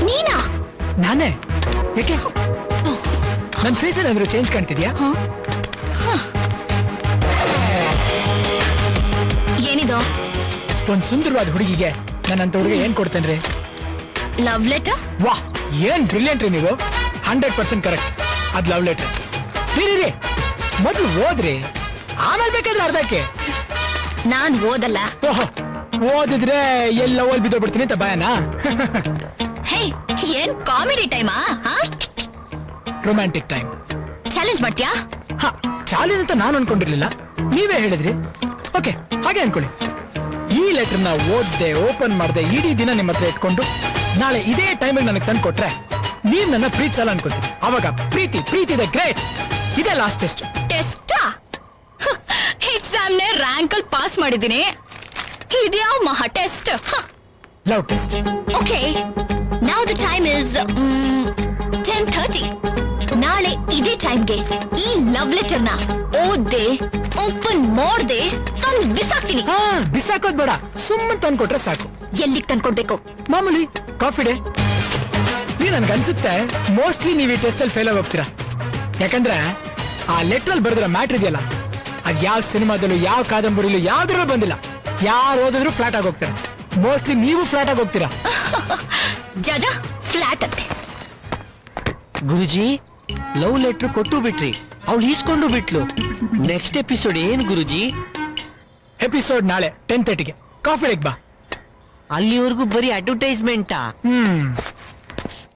ನೀನಾ? ನಾನೇ? ಯಾಕೆ ನನ್ನ ಫೇಸ್ ಏನಾದ್ರು ಚೇಂಜ್ ಕಾಣ್ತಿದ್ಯಾ? ಏನಿದು? ಒಂದ್ ಸುಂದರವಾದ ಹುಡುಗಿಗೆ ನನ್ನಂತ ಹುಡುಗ ಏನ್ ಕೊಡ್ತೇನ್ರಿ? Love letter? ವಾಹ್, ಏನ್ ಬ್ರಿಲಿಯಂಟ್ ರೀ ನೀವು. 100% ಕರೆಕ್ಟ್. ಅದ್ ಲವ್ ಲೆಟರ್. ರೀ ಮೊದ್ಲು ಓದ್ರಿ, ಆಮೇಲೆ ಬೇಕಾದ್ರೆ ಅರ್ಧಕ್ಕೆ. ನಾನ್ ಓದಲ್ಲ. ಓಹೋ, ಓದಿದ್ರೆ ಎಲ್ಲ ಓಲ್ ಬಿದ್ದೋಗ್ಬಿಡ್ತೀನಿ ಅಂತ ಭಯನ? ಹೇ, ಏನ್ ಕಾಮಿಡಿ ಟೈಮಾ? Romantic time. ಚಾಲೆಂಜ್ ಮಾಡ್ತೀಯಾ? ಚಾಲೆಂಜ್ ಅಂತ ನಾನು ಅನ್ಕೊಂಡಿರ್ಲಿಲ್ಲ, ನೀವೇ ಹೇಳಿದ್ರಿ. ಓಕೆ, ಹಾಗೆ ಅನ್ಕೊಳ್ಳಿ. ಈ ಲೆಟರ್ ನ ಓದ್ದೆ, ಓಪನ್ ಮಾಡ್ದೆ, ಇಡೀ ದಿನ ನಿಮ್ಮ ಹತ್ರ ಇಟ್ಕೊಂಡು ನಾಳೆ ಇದೇ ಟೈಮಿಗೆ ನನಗೆ ತಂದು ಕೊಟ್ರೆ ನೀವ್ ನನ್ನ ಪ್ರೀತಿಸಲ್ಲ ಅನ್ಕೋತೀನಿ. ಅವಾಗ ಪ್ರೀತಿ ದ ಗ್ರೇಟ್. ಇದೇ ಲಾಸ್ಟ್ ಟೆಸ್ಟ್. ಟೆಸ್ಟಾ? ಎಕ್ಸಾಮ್ ನೇ ರ್ಯಾಂಕ್ ಅಲ್ಲಿ ಪಾಸ್ ಮಾಡಿದ್ದೀನಿ. ಇದ್ಯಾವ ಮಹಾ test? Love test. Okay, now the time is 10:30. ನಾಳೆ ಇದೇ ಟೈಮ್ಗೆ ಈ ಲವ್ ಲೆಟರ್ ನ ಓದ್ದೆ, ಓಪನ್ ಮಾಡ್ದೆ, ತಂದು ಬಿಸಾಕ್ತೀನಿ. ಬಿಸಾಕೋದ್ ಬೇಡ, ಸುಮ್ಮನೆ ತಂದ್ಕೊಟ್ರೆ ಸಾಕು. ಎಲ್ಲಿಗೆ ತಂದ್ಕೊಡ್ಬೇಕು? ಮಾಮೂಲಿ ಕಾಫಿ ಡೇ. ನನ್ಗನ್ಸುತ್ತೆ ಮೋಸ್ಟ್ಲಿ ನೀವು ಈ ಟೆಸ್ಟ್ ಅಲ್ಲಿ ಫೇಲ್ ಆಗಿ ಹೋಗ್ತೀರಾ. ಯಾಕಂದ್ರೆ ಆ ಲೆಟರ್ ಅಲ್ಲಿ ಬರೆದಿರೋ ಮ್ಯಾಟ್ರ್ ಇದೆಯಲ್ಲ, ಅದ್ ಯಾವ ಸಿನಿಮಾದಲ್ಲೂ ಯಾವ ಕಾದಂಬರಿಲೂ ಯಾವ್ದ್ರಲ್ಲೂ ಬಂದಿಲ್ಲ. ಯಾರು ಓದಿದ್ರು ಫ್ಲಾಟ್ ಆಗಿ ಹೋಗ್ತಾರೆ. ಮೋಸ್ಟ್ಲಿ ನೀವು ಫ್ಲಾಟ್ ಆಗಿ ಹೋಗ್ತೀರಾ. ಜಜ ಫ್ಲಾಟ್ ಅಂತೆ. ಗುರುಜಿ, ಲವ್ ಲೆಟರ್ ಕೊಟ್ಟು ಬಿಟ್ರಿ, ಅವಳು ಈಸ್ಕೊಂಡು ಬಿಟ್ಲು. ನೆಕ್ಸ್ಟ್ ಎಪಿಸೋಡ್ ಏನ್ ಗುರುಜಿ? ಎಪಿಸೋಡ್ ನಾಳೆ 10:30ಗೆ. ಕಾಫಿ ಡೇಗ್ ಬಾ. ಅಲ್ಲಿವರೆಗೂ ಬರೀ ಅಡ್ವರ್ಟೈಸ್ಮೆಂಟಾ?